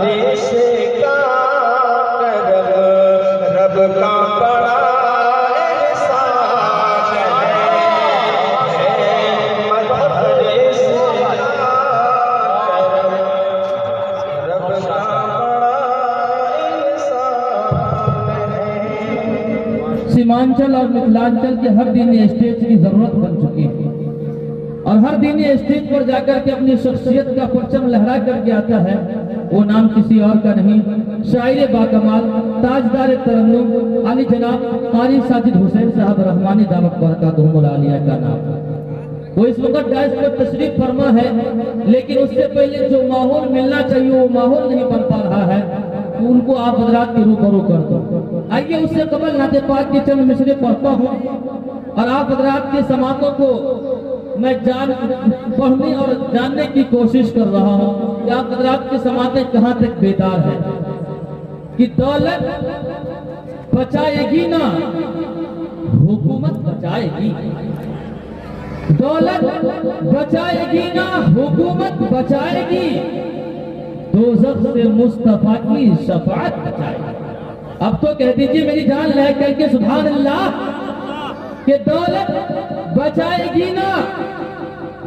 بارش کا کرم رب کا بڑا احسان ہے، بارش کا کرم رب کا بڑا احسان ہے۔ سیمانچل اور متھلانچل کے ہر دینی اسٹیج کی ضرورت بن چکی ہے، اور ہر دینی اسٹیج پر جا کر کے اپنی شخصیت کا پرچم لہرا کر کے آتا ہے، وہ نام کسی اور کا نہیں، شاعر باکمال تاجدار ترنم علی جناب قاری ساجد حسین صاحب رحمانی دامت برکاتہم العالیہ کا نام۔ وہ اس وقت ڈائس پر تشریف فرما ہے، لیکن اس سے پہلے جو ماحول ملنا چاہیے وہ ماحول نہیں بن پا رہا ہے، تو ان کو آپ حضرات کے روبرو کر دو۔ آئیے اس سے قبل نعت پاک کے چند مصرے پڑھتا ہوں، اور آپ حضرات کے سماعتوں کو میں پڑھنے اور جاننے کی کوشش کر رہا ہوں کہ آپ حضرات کے سماعتیں کہاں تک بیدار ہیں۔ کہ دولت بچائے گی نا حکومت بچائے گی، دولت بچائے گی نا حکومت بچائے گی، دوزخ سے مصطفیٰ کی شفاعت بچائے گی۔ اب تو کہہ دیجئے میری جان لے کر کے سبحان اللہ، کہ دولت بچائے گی نا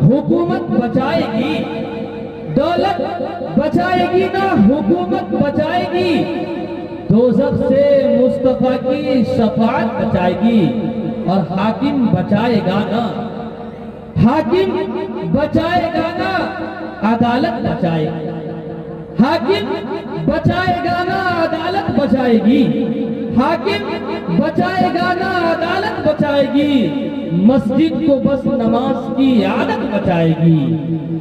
حکومت بچائے گی، دولت بچائے گی نا حکومت بچائے گی، دوزخ سے مصطفیٰ کی شفاعت بچائے گی، اور حاکم بچائے گا نا، حاکم بچائے گا نا عدالت بچائے گی، حاکم بچائے گا نا عدالت بچائے گی، حاکم بچائے گا نا عدالت بچائے گی، مسجد کو بس نماز کی عادت بچائے گی،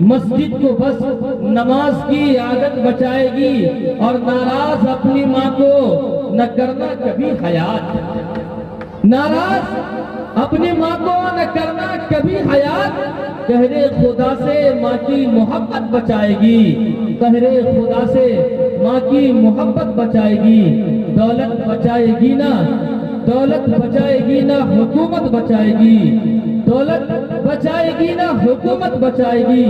مسجد کو بس نماز کی عادت بچائے گی، اور ناراض اپنی ماں کو نہ کرنا کبھی حیات، ناراض اپنی ماں کو نہ کرنا کبھی حیات، قہر خدا سے ماں کی محبت بچائے گی، قہر خدا سے ماں کی محبت بچائے گی، دولت بچائے گی نا، دولت بچائے گی نا حکومت بچائے گی، دولت بچائے گی نا حکومت بچائے گی،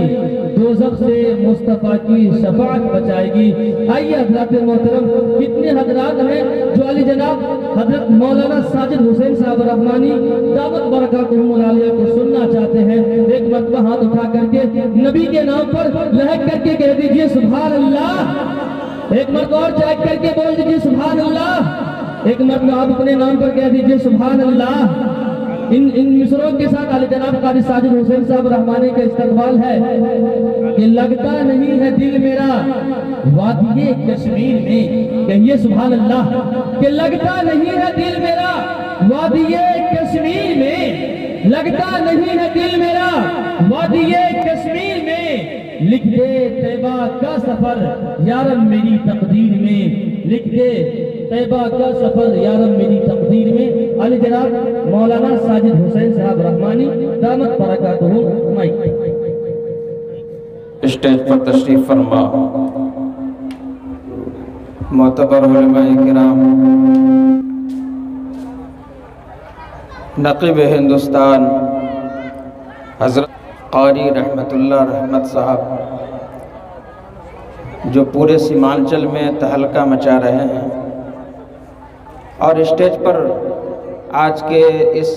دوزخ سے مصطفیٰ کی شفاعت بچائے گی۔ آئیے حضرات محترم، کتنے حضرات ہیں جو علی جناب حضرت مولانا ساجد حسین صاحب رحمانی دامت برکاتہم العالیہ کو سننا چاہتے ہیں؟ ایک مرتبہ ہاتھ اٹھا کر کے نبی کے نام پر لہک کر کے کہہ دیجئے سبحان اللہ، ایک مرتبہ اور چہک کر کے بول دیجئے سبحان اللہ، ایک مرتبہ آپ اپنے نام پر کہہ دیجئے سبحان اللہ۔ ان مصروں کے ساتھ علی جناب قاری ساجد حسین صاحب رحمانی کا استقبال ہے کہ لگتا نہیں ہے دل میرا وادی کشمیر میں، کہیے سبحان اللہ، کہ لگتا نہیں ہے دل میرا وادی کشمیر میں، لگتا نہیں ہے دل میرا وادی کشمیر میں، لکھ دے طیبہ کا سفر یارب میری تقدیر میں، لکھ دے طیبہ کا سفر یارب میری تقدیر میں۔ علی جناب مولانا ساجد حسین صاحب رحمانی دامت برکاتہم مائک اسٹیج پر تشریف فرما معتبر علماء کرام، نقیب ہندوستان حضرت قاری رحمت اللہ رحمت صاحب، جو پورے سیمانچل میں تہلکہ مچا رہے ہیں، اور اسٹیج پر آج کے اس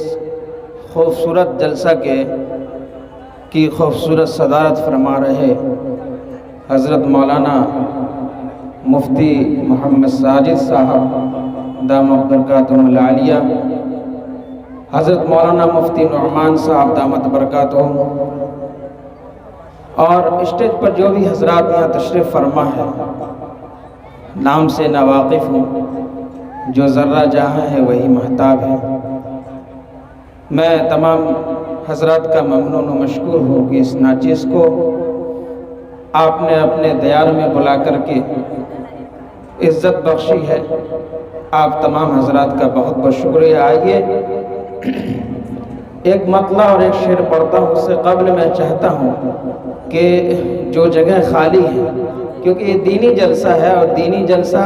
خوبصورت جلسہ کی خوبصورت صدارت فرما رہے حضرت مولانا مفتی محمد ساجد صاحب دامت برکاتہم العالیہ، حضرت مولانا مفتی نعمان صاحب دامت برکاتہم، اور اسٹیج پر جو بھی حضرات یہاں تشریف فرما ہے، نام سے ناواقف ہوں، جو ذرہ جہاں ہے وہی مہتاب ہے۔ میں تمام حضرات کا ممنون و مشکور ہوں کہ اس ناچیز کو آپ نے اپنے دیار میں بلا کر کے عزت بخشی ہے۔ آپ تمام حضرات کا بہت بہت شکریہ۔ آئیے ایک مطلع اور ایک شعر پڑھتا ہوں، اس سے قبل میں چاہتا ہوں کہ جو جگہ خالی ہے، کیونکہ یہ دینی جلسہ ہے، اور دینی جلسہ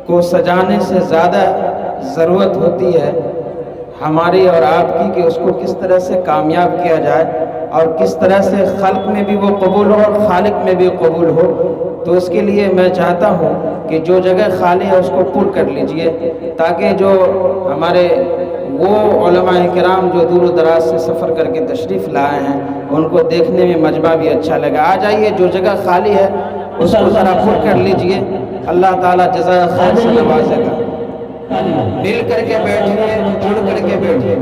کو سجانے سے زیادہ ضرورت ہوتی ہے ہماری اور آپ کی کہ اس کو کس طرح سے کامیاب کیا جائے، اور کس طرح سے خلق میں بھی وہ قبول ہو اور خالق میں بھی قبول ہو۔ تو اس کے لیے میں چاہتا ہوں کہ جو جگہ خالی ہے اس کو پر کر لیجئے، تاکہ جو ہمارے وہ علماء کرام جو دور و دراز سے سفر کر کے تشریف لائے ہیں ان کو دیکھنے میں مجمع بھی اچھا لگا۔ آ جائیے، جو جگہ خالی ہے اس کو ذرا پر کر لیجئے، اللہ تعالیٰ جزائے خیر سے نوازے گا۔ مل کر کے بیٹھیے، جڑ کر کے بیٹھیے۔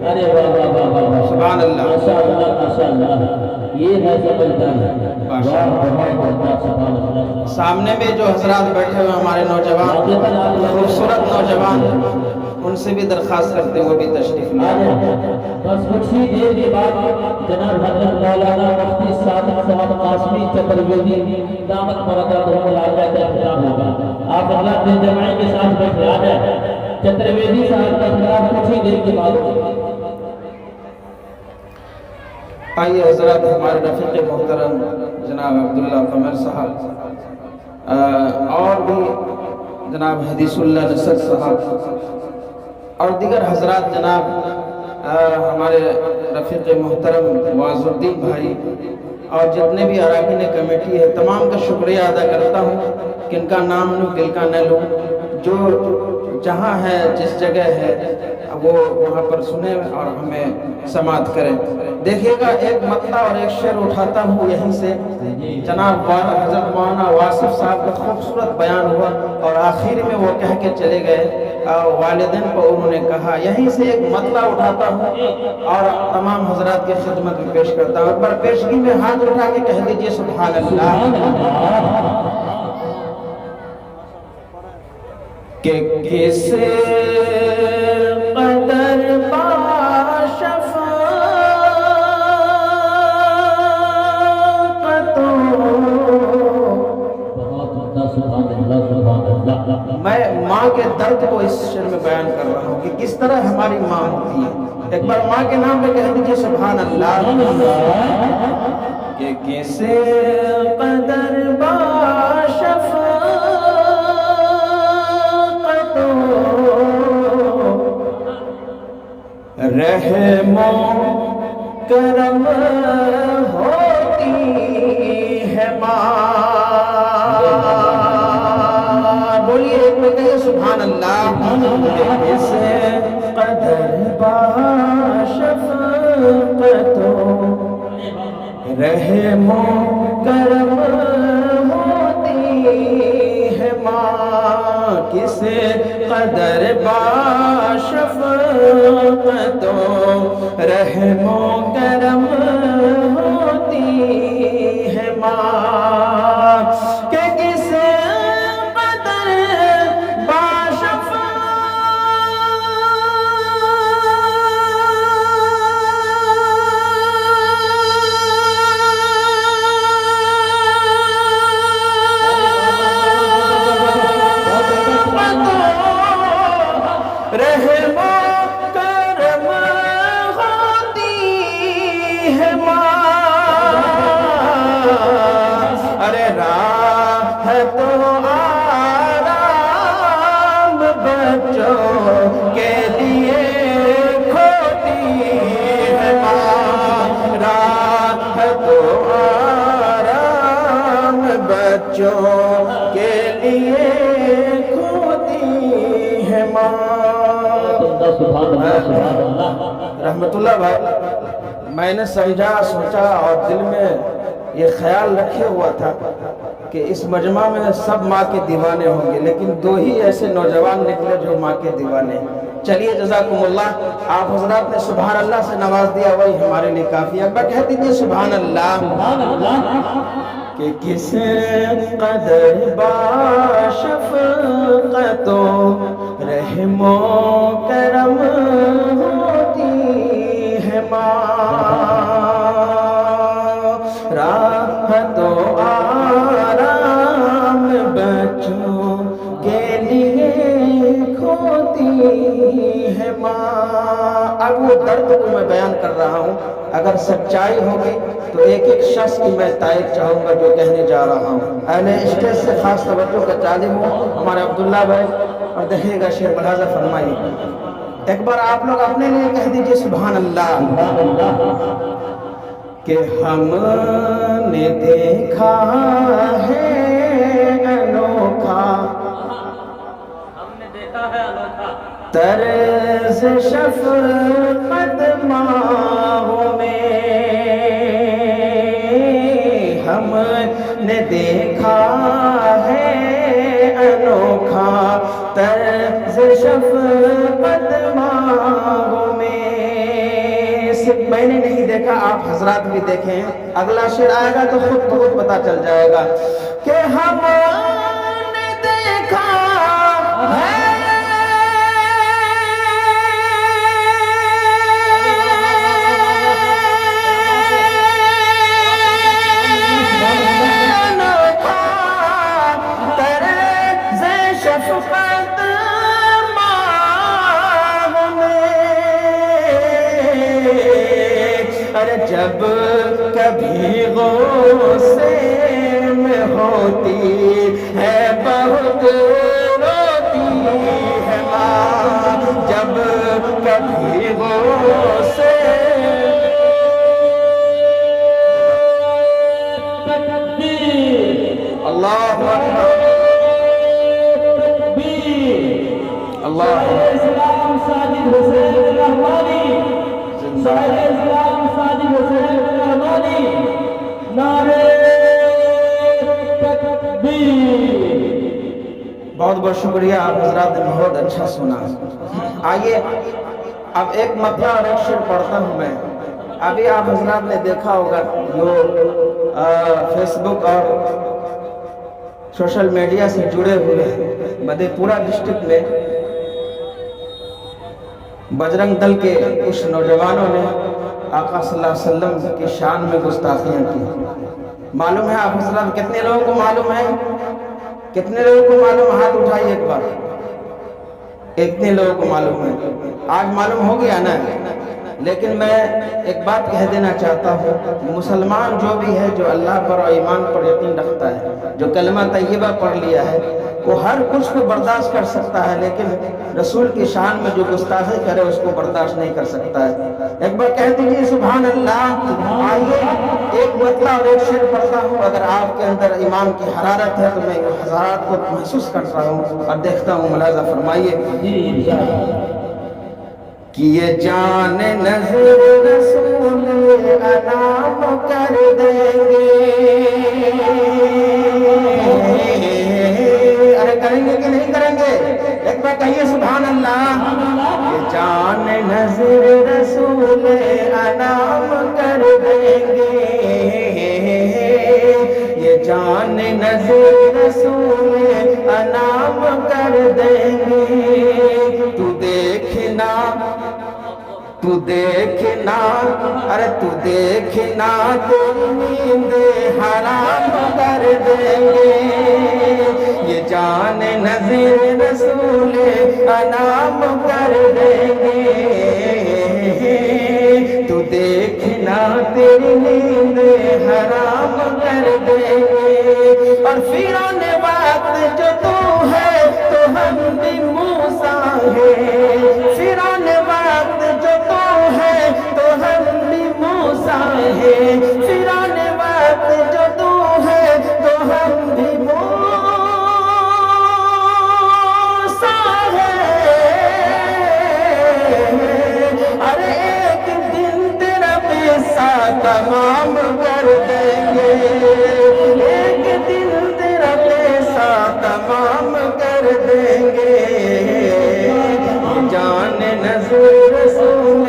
ارے واہ واہ واہ واہ واہ، سبحان اللہ، ماشاء اللہ ماشاء اللہ، یہ ہے سمجھداری، واہ بہت بہت سبحان اللہ۔ سامنے میں جو حضرات بیٹھے ہوئے ہمارے نوجوان، خوبصورت نوجوان، ان سے بھی درخواست کرتے ہیں وہ بھی تشریف لائیں۔ بس کچھ ہی دیر کے بعد جناب حضرت مولانا مفتی صادق صاحب قاسمی چترویدی دامت برکاتہ العالیہ کا اختتام ہوگا۔ آپ حضرات دل جماعت کے ساتھ بیٹھے آ جائیں، چترویدی صاحب کا اختتام کچھ ہی دیر کے بعد ہوگا۔ آئیے حضرات، ہمارے رفیق محترم جناب عبداللہ قمر صاحب اور بھی جناب حدیث اللہ نصر صاحب اور دیگر حضرات، جناب ہمارے رفیق محترم واعظ الدین بھائی اور جتنے بھی اراکین کمیٹی ہے، تمام کا شکریہ ادا کرتا ہوں کہ ان کا نام لوں دل کا نہ لوں، جو جہاں ہے جس جگہ ہے وہ وہاں پر سنیں اور ہمیں سماعت کریں۔ دیکھیے گا، ایک مطلع اور ایک شعر اٹھاتا ہوں یہیں سے، جناب حضرت مولانا واصف صاحب کا خوبصورت بیان ہوا اور آخر میں وہ کہہ کے چلے گئے، والدین کو انہوں نے کہا، یہیں سے ایک مطلع اٹھاتا ہوں اور تمام حضرات کی خدمت میں پیش کرتا ہوں۔ ایک بار پیشگی میں ہاتھ اٹھا کے کہہ دیجئے سبحان اللہ۔ کہ کس قدر باشفقت میں ماں کے درد کو اس شعر میں بیان کر رہا ہوں کہ کس طرح ہماری ماں ہوتی ہے۔ ایک بار ماں کے نام پہ کہہ دیجئے سبحان اللہ۔ کہ کس قدر باشفقت رحم و کرم ہوتی ہے ماں۔ بولیے ایک میں کہیے سبحان اللہ۔ کس قدر باشفقت رحم و کرم ہوتی ہے ماں، کس قدر باشفقت رحم و کرم ہوتی ہے ماں، کہ کس قدر رحم و کرم ہوتی ہے ماں۔ ارے راہ تو آرام بچوں کے لیے کھوتی ہے ماں، راہ تو آرام بچوں کے لیے کھوتی ہے ماں۔ رحمت اللہ بھائی، میں نے سمجھا سوچا اور دل میں یہ خیال رکھے ہوا تھا کہ اس مجمع میں سب ماں کے دیوانے ہوں گے، لیکن دو ہی ایسے نوجوان نکلے جو ماں کے دیوانے ہیں۔ چلیے جزاکم اللہ، آپ حضرات نے سبحان اللہ سے نواز دیا، وہی ہمارے لیے کافی ہے۔ ایک کہہ دیجیے سبحان اللہ۔ کہ کس قدر باشفقت رحم و کرم ہوتی ہے ماں، راحت و آرام بچوں کے لیے کھوتی ہے ماں۔ اب وہ درد کو میں بیان کر رہا ہوں، اگر سچائی ہوگی تو ایک ایک شخص کی میں تائید چاہوں گا جو کہنے جا رہا ہوں۔ اہل اسٹیج سے خاص توجہ کا طالب ہوں ہمارے عبداللہ بھائی، اور دیکھیے گا شعر ملاحظہ فرمائیے۔ ایک بار آپ لوگ اپنے لیے کہہ دیجئے سبحان اللہ۔ کہ ہم نے دیکھا ہے طرز شفقت ماہوں میں ہم نے دیکھا ہے انوکھا طرز شفقت ماہوں میں. صرف میں نے نہیں دیکھا، آپ حضرات بھی دیکھیں. اگلا شعر آئے گا تو خود بخود پتا چل جائے گا کہ ہم نے دیکھا ہے جب کبھی غصے میں ہوتی ہے بہت روتی ہے ماں. جب کبھی غصے اللہ اکبر اللہ اسلام ساجد حسین رحمانی شاعر اسلام ساجد حسین رحمانی نعرہ تکبیر. بہت بہت شکریہ، آپ حضرات نے بہت اچھا سنا. آئیے اب ایک مطلع اور ایک شعر پڑھتا ہوں میں. ابھی آپ حضرات نے دیکھا ہوگا جو فیس بک اور سوشل میڈیا سے جڑے ہوئے مدھے پورہ ڈسٹرکٹ میں بجرنگ دل کے کچھ نوجوانوں نے آقا صلی اللہ علیہ وسلم کی شان میں گستاخیاں کی. معلوم ہے آپ حضرات کتنے لوگوں کو معلوم ہے؟ کتنے لوگوں کو معلوم؟ ہاتھ اٹھائیے ایک بار. کتنے لوگوں کو معلوم ہے؟ آج معلوم ہو گیا نا. لیکن میں ایک بات کہہ دینا چاہتا ہوں، مسلمان جو بھی ہے، جو اللہ پر اور ایمان پر یقین رکھتا ہے، جو کلمہ طیبہ پڑھ لیا ہے، وہ ہر کچھ کو برداشت کر سکتا ہے، لیکن رسول کی شان میں جو گستاخی کرے اس کو برداشت نہیں کر سکتا ہے. ایک بار کہہ دیجیے سبحان اللہ. آئیے ایک مطلع اور ایک شعر پڑھتا ہوں. اگر آپ کے اندر ایمان کی حرارت ہے تو میں حضرات کو محسوس کر رہا ہوں اور دیکھتا ہوں. ملاحظہ فرمائیے کہ یہ جان نظر رسول انعام کر دیں گے. ارے کریں گے کہ نہیں کریں گے؟ ایک بار کہیے سبحان اللہ. یہ جان نظر رسول انعام کر دیں گے. یہ جان نظر رسول انعام کر دیں گے. تو دیکھنا تو دیکھنا ارے تو دیکھنا تو نیند حرام کر دیں گے. یہ جان نظر رسول انعام کر دیں گے. تو دیکھنا تیری نیند حرام کر دیں گے. اور فیران وقت جو تو ہے تو ہم بھی موسیٰ ہیں. فیران وقت جو تو ہے تو ہم بھی موسیٰ ہیں. فیران وقت جو تو ہے تو ہم بھی موسیٰ ہیں. ارے ایک دن تیرا قصہ تمام کر دیں گے. ایک دن تیرا قصہ تمام کر دیں گے. جان نظر رسول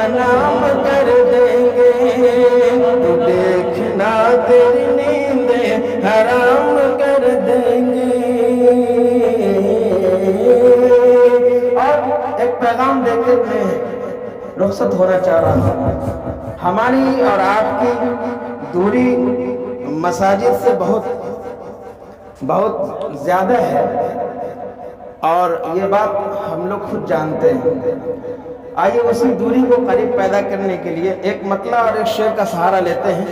انعام کر دیں گے. تو دیکھنا تیری نیند حرام کر دیں گے. اور ایک پیغام دے کے میں رخصت ہونا چاہ رہا ہوں. ہماری اور آپ کی دوری مساجد سے بہت زیادہ ہے اور یہ بات ہم لوگ خود جانتے ہیں. آئیے اسی دوری کو قریب پیدا کرنے کے لیے ایک مطلع اور ایک شعر کا سہارا لیتے ہیں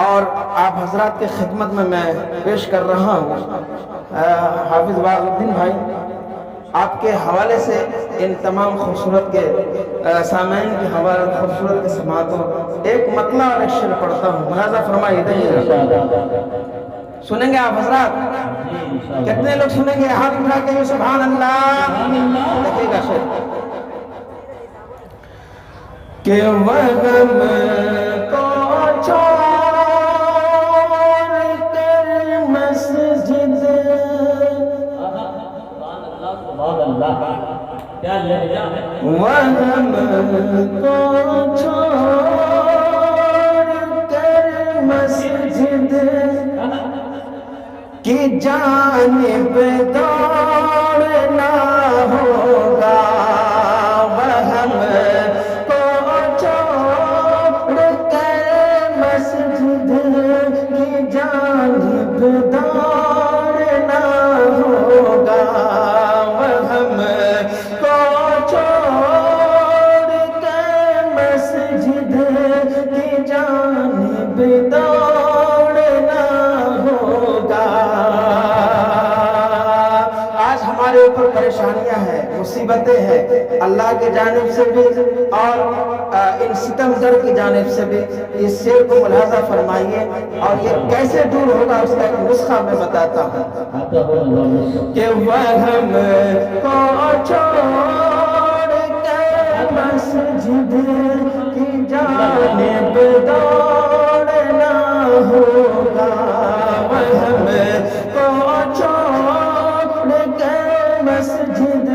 اور آپ حضرات کے خدمت میں پیش کر رہا ہوں. حافظ باغ الدین بھائی آپ کے حوالے سے ان تمام خوبصورت کے سامعین کے حوالے خوبصورت کے سماعتوں ایک مطلع اور ایک شعر پڑھتا ہوں. ملاحظہ فرمائیے. سنیں گے آپ حضرات؟ کتنے لوگ سنیں گے؟ ہاتھ اٹھا کے سبحان اللہ دیکھیے گا شیر کہ وہم کو چھوڑ کر مسجد وہم کو چھوڑ کر مسجد کی جانب دوڑنا ہوگا وہم کو چھوڑ کر مسجد کی جانب دوڑنا ہوگا وہم کو چھوڑ کر مسجد کی جانب دوڑنا ہوگا آج ہمارے اوپر پریشانیاں ہیں مصیبتیں ہیں اللہ کی جانب سے بھی اور ان ستم گر کی جانب سے بھی اس شعر کو ملاحظہ فرمائیے اور یہ کیسے دور ہوگا اس کا ایک نسخہ میں بتاتا ہوں کہ وہم کو چھوڑ کر مسجد کی جانب دوڑنا ہوگا وہم کو چھوڑ کر مسجد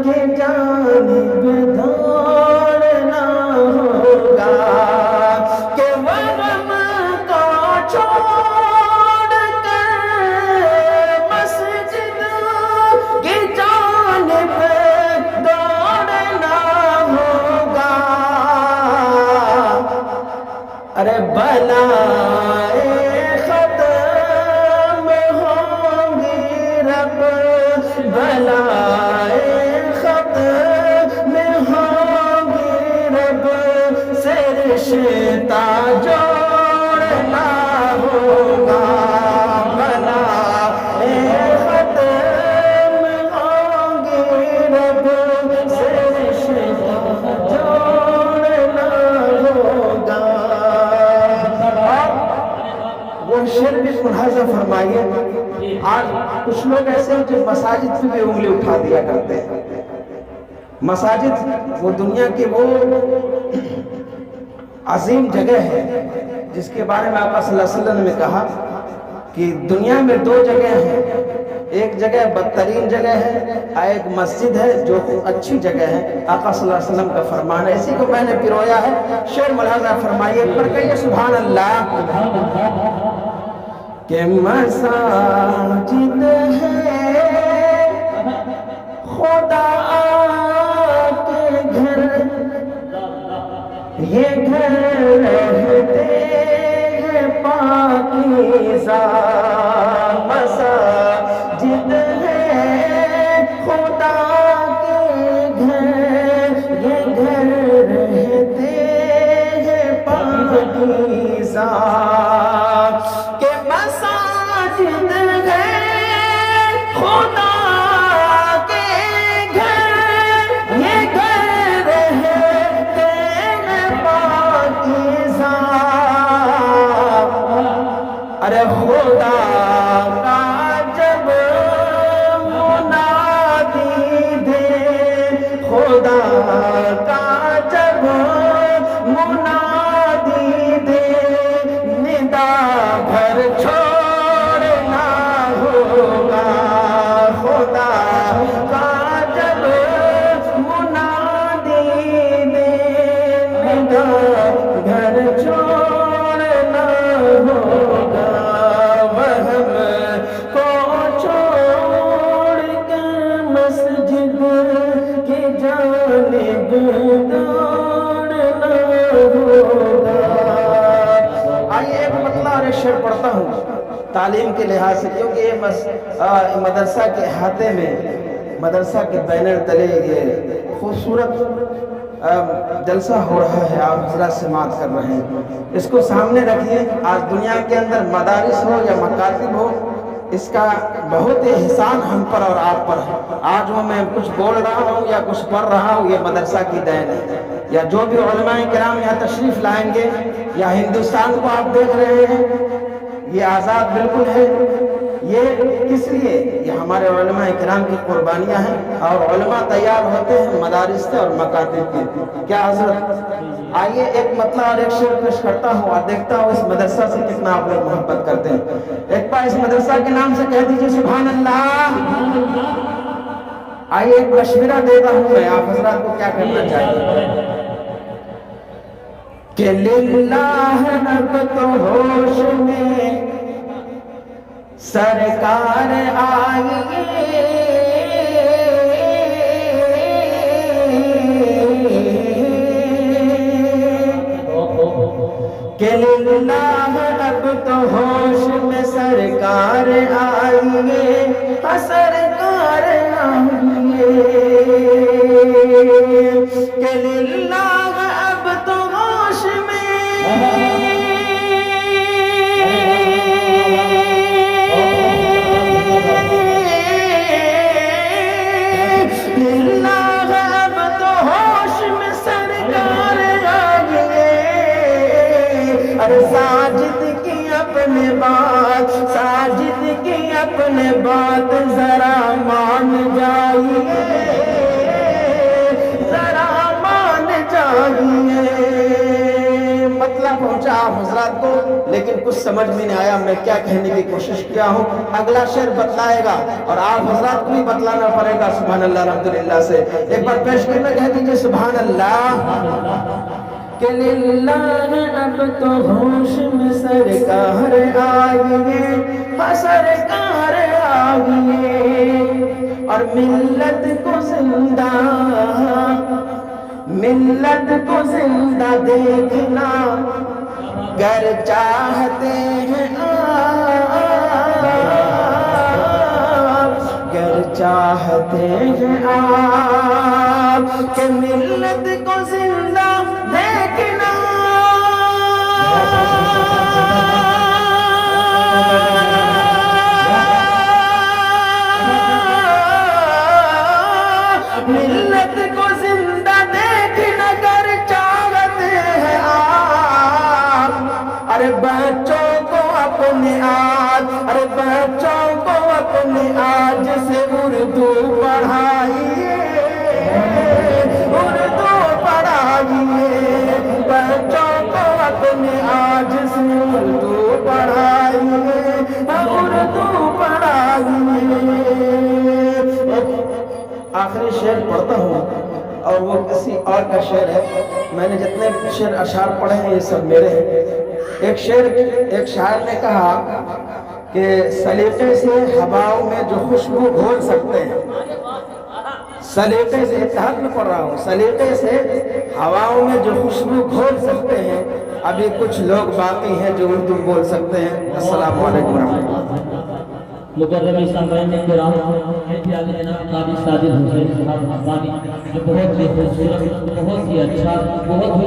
کی جانب دوڑنا ہوگا کہ وہم کو چھوڑ کر مسجد کی جانب دوڑنا ہوگا ارے بلائے ختم ہوں گی رب بلائے ختم ہوں گی رب سے رشتہ جوڑنا ہوگا بلائے ختم ہوں گی رب سے رشتہ جوڑنا ہوگا وہ شعر بھی ملاحظہ فرمائیے آج کچھ لوگ ایسے ہیں جو مساجد پہ بھی انگلی اٹھا دیا کرتے ہیں مساجد وہ دنیا کی وہ عظیم جگہ ہے جس کے بارے میں آقا صلی اللہ علیہ وسلم نے کہا کہ دنیا میں دو جگہ ہیں ایک جگہ بدترین جگہ ہے اور ایک مسجد ہے جو اچھی جگہ ہے آقا صلی اللہ علیہ وسلم کا فرمان ہے اسی کو میں نے پرویا ہے شعر ملاحظہ فرمائیے پر کہیے سبحان اللہ کہ مساجد ہے خدا کے گھر یہ گھر رہتے ہیں پاکیزہ مساجد ہے خدا کے گھر یہ گھر رہتے ہیں پاکیزہ کہ مساجد ہے خدا ارے خدا کا جب منادی دے خدا کا جب منادی دے ندا گھر چھوڑنا ہوگا خدا کا جب منادی دے ندا گھر چھوڑنا ہوگا وہم کو چھوڑ کر مسجد کی جانب دوڑنا ہوگا آئیے ایک مطلع اور ایک شعر پڑھتا ہوں تعلیم کے لحاظ سے کیونکہ یہ مدرسہ کے احاطے میں مدرسہ کے بینر تلے یہ خوبصورت جلسہ ہو رہا ہے آپ حضرات سماعت کر رہے ہیں اس کو سامنے رکھیے آج دنیا کے اندر مدارس ہو یا مکاتب ہو اس کا بہت احسان ہم پر اور آپ پر ہے آج وہ میں کچھ بول رہا ہوں یا کچھ پڑھ رہا ہوں یہ مدرسہ کی دین ہے یا جو بھی علماء کرام یہاں تشریف لائیں گے یا ہندوستان کو آپ دیکھ رہے ہیں یہ آزاد بالکل ہے. یہ کس لیے؟ یہ ہمارے علماء کرام کی قربانیاں ہیں، اور علماء تیار ہوتے ہیں مدارس سے اور مکاتب کے. کیا حضرت؟ آئیے ایک مطلع اور ایک شعر پیش کرتا ہوں اور دیکھتا ہوں اس مدرسہ سے کتنا آپ لوگ محبت کرتے ہیں. ایک بار اس مدرسہ کے نام سے کہہ دیجیے سبحان اللہ. آئیے ایک مشورہ دیتا ہوں میں، آپ حضرات کو کیا کرنا چاہیے کہ للہ اب تو ہوش میں سرکار آئی، کہ للہ اب تو ہوش میں سرکار آئیے، سرکار آئیے، کہ للہ اب تو ہوش میں ساجد کی اپنے بات، ساجد کی اپنے بات ذرا مان جائیے، ذرا مان جائیے. مطلب پہنچا آپ حضرات کو، لیکن کچھ سمجھ میں نہیں آیا میں کیا کہنے کی کوشش کیا ہوں. اگلا شعر بتلائے گا اور آپ حضرات کو بھی بتلانا پڑے گا. سبحان اللہ الحمدللہ سے ایک بار پیش کرنا کہہ دیجیے سبحان اللہ. کہ للہ اب تو ہوش میں سرکار آئیے، سرکار آئیے، اور ملت کو زندہ، ملت کو زندہ دیکھنا گر چاہتے ہیں آپ، گر چاہتے ہیں آپ کہ ملت کو زندہ دیکھنا، ملت کو زندہ دیکھنا گر چاہتے ہیں آپ. ارے بچوں کو اپنے آج، ارے بچوں کو اپنے آج سے اردو پڑھائیے، اردو پڑھائیے، بچوں کو اپنے آج سے اردو پڑھائیے، اردو پڑھائیے. آخری شعر پڑھتا ہوں اور وہ کسی اور کا شعر ہے. میں نے جتنے شعر اشعار پڑھے ہیں یہ سب میرے ہیں. ایک شاعر نے کہا کہ سلیقے سے ہواؤں میں جو خوشبو گھول سکتے ہیں، سلیقے سے اتحاد میں پڑھ رہا ہوں، سلیقے سے ہواؤں میں جو خوشبو گھول سکتے ہیں، ابھی کچھ لوگ باقی ہیں جو اردو بول سکتے ہیں. السلام علیکم ورحمۃ اللہ. مکرم سامعین کرام، پیارے جناب قاری ساجد حسین صاحب حقانی جو بہت ہی خوبصورت، بہت ہی اچھا، بہت ہی